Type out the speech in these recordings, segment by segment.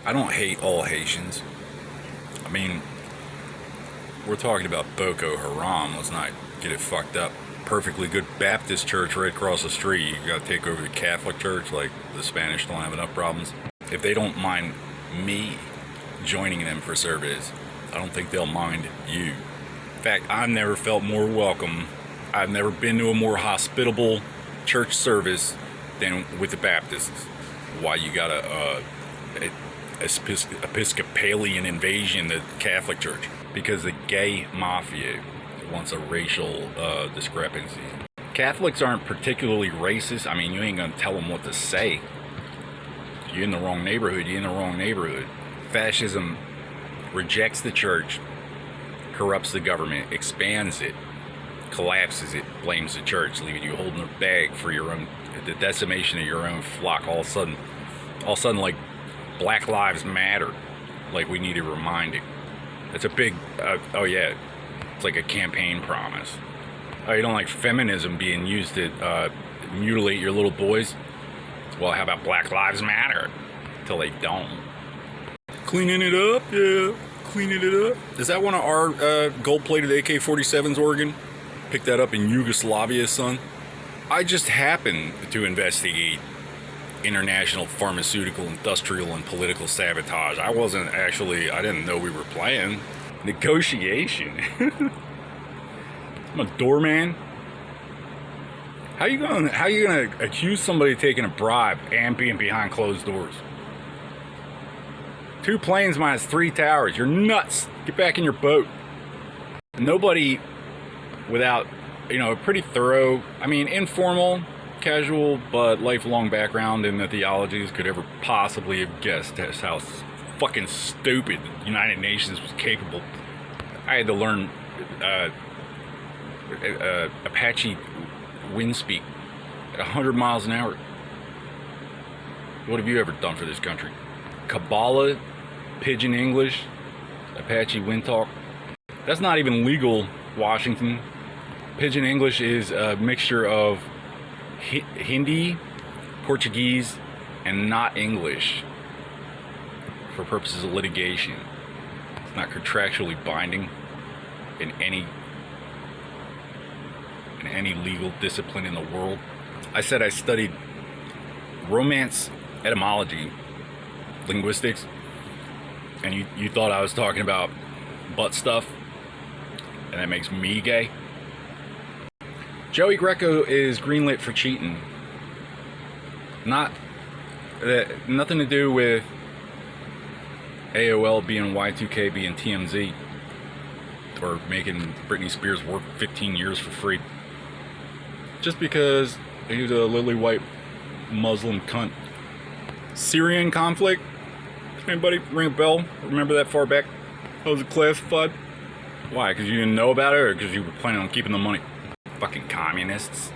I don't hate all Haitians. I mean, we're talking about Boko Haram. Let's not get it fucked up. Perfectly good Baptist church right across the street. You gotta take over the Catholic church, like the Spanish don't have enough problems. If they don't mind me joining them for service, I don't think they'll mind you. In fact, I've never felt more welcome. I've never been to a more hospitable church service than with the Baptists. Why you got a Episcopalian invasion, the Catholic Church? Because the gay mafia wants a racial discrepancy. Catholics aren't particularly racist. I mean, you ain't gonna tell them what to say. You're in the wrong neighborhood. You're in the wrong neighborhood. Fascism rejects the church, corrupts the government, expands it, collapses it, blames the church, leaving you holding the bag for your own, the decimation of your own flock. All of a sudden, like Black Lives Matter, like we need a reminding. It's a big, oh yeah, it's like a campaign promise. Oh, you don't like feminism being used to mutilate your little boys? Well, how about Black Lives Matter? Till they don't. Cleaning it up, yeah. Cleaning it up. Is that one of our gold-plated AK-47s, Oregon? Picked that up in Yugoslavia, son. I just happened to investigate international pharmaceutical, industrial, and political sabotage. I didn't know we were playing. Negotiation. I'm a doorman. How you gonna accuse somebody of taking a bribe and being behind closed doors? 2 planes minus 3 towers. You're nuts. Get back in your boat. Nobody without, a pretty thorough, informal, casual, but lifelong background in the theologies could ever possibly have guessed how fucking stupid the United Nations was capable. I had to learn Apache wind speak at 100 miles an hour. What have you ever done for this country? Kabbalah, Pidgin English, Apache wind talk. That's not even legal, Washington. Pidgin English is a mixture of Hindi, Portuguese, and not English for purposes of litigation. It's not contractually binding in any legal discipline in the world. I said I studied Romance etymology, linguistics, and you thought I was talking about butt stuff, and that makes me gay. Joey Greco is greenlit for cheating. Nothing to do with AOL being Y2K being TMZ or making Britney Spears work 15 years for free. Just because he was a lily white Muslim cunt. Syrian conflict? Anybody ring a bell? Remember that far back? That was classified? Why? Because you didn't know about it, or because you were planning on keeping the money? Fucking communists.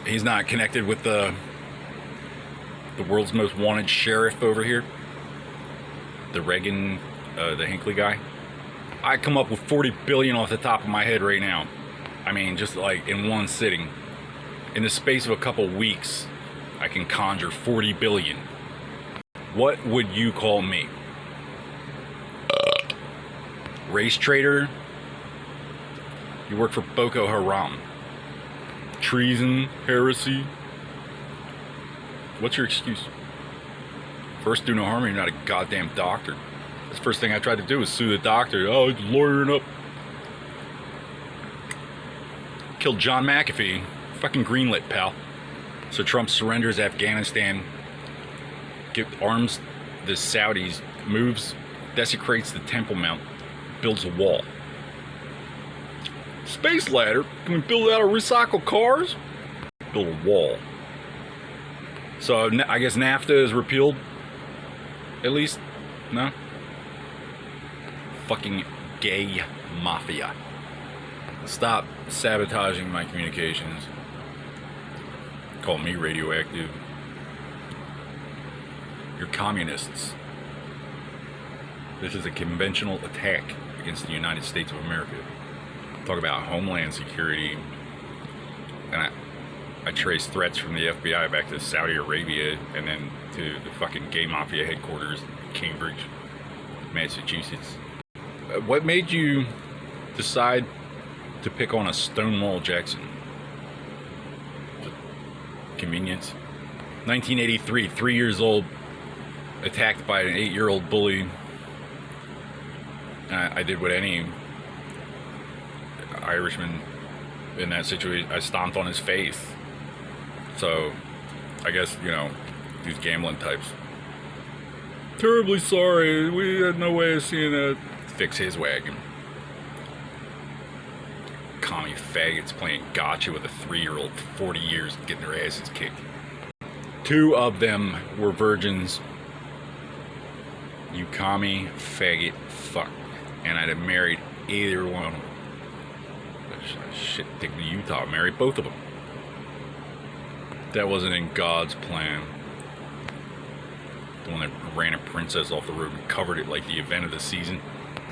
He's not connected with the world's most wanted sheriff over here. The Reagan, the Hinckley guy. I come up with 40 billion off the top of my head right now. Just like in one sitting. In the space of a couple weeks, I can conjure 40 billion. What would you call me? Race traitor? You work for Boko Haram. Treason, heresy. What's your excuse? First, do no harm, you're not a goddamn doctor. That's the first thing I tried to do was sue the doctor. Oh, he's lawyering up. Killed John McAfee. Fucking greenlit, pal. So Trump surrenders Afghanistan, arms the Saudis, moves, desecrates the Temple Mount, builds a wall. Space ladder? Can we build out of recycled cars? Build a wall. So I guess NAFTA is repealed? At least? No? Fucking gay mafia. Stop sabotaging my communications. Call me radioactive. You're communists. This is a conventional attack against the United States of America. Talk about homeland security. And I traced threats from the FBI back to Saudi Arabia and then to the fucking gay mafia headquarters, Cambridge, Massachusetts. What made you decide to pick on a Stonewall Jackson? Convenience. 1983, 3 years old, attacked by an 8-year-old bully. I did what any Irishman in that situation, I stomped on his face. So, I guess, you know, these gambling types. Terribly sorry, we had no way of seeing that. Fix his wagon. Commie faggots playing gotcha with a 3-year-old, 40 years getting their asses kicked. 2 of them were virgins. You commie faggot fuck. And I'd have married either one of them. Shit, take me to Utah, married both of them. That wasn't in God's plan. The one that ran a princess off the road and covered it like the event of the season.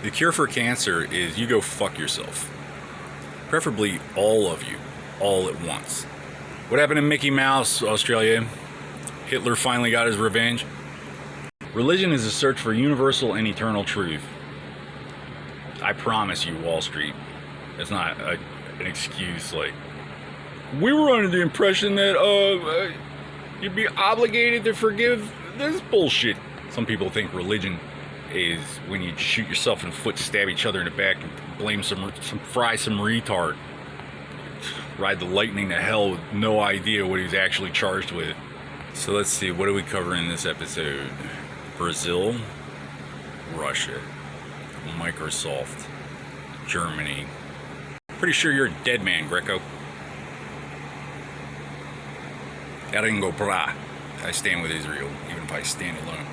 The cure for cancer is you go fuck yourself. Preferably all of you, all at once. What happened to Mickey Mouse, Australia? Hitler finally got his revenge. Religion is a search for universal and eternal truth. I promise you, Wall Street, it's not an excuse like, we were under the impression that you'd be obligated to forgive this bullshit. Some people think religion is when you shoot yourself in the foot, stab each other in the back, and blame some retard. Ride the lightning to hell with no idea what he's actually charged with. So let's see, what do we cover in this episode? Brazil, Russia, Microsoft, Germany. Pretty sure you're a dead man, Greco. Eringo Pra. I stand with Israel, even if I stand alone.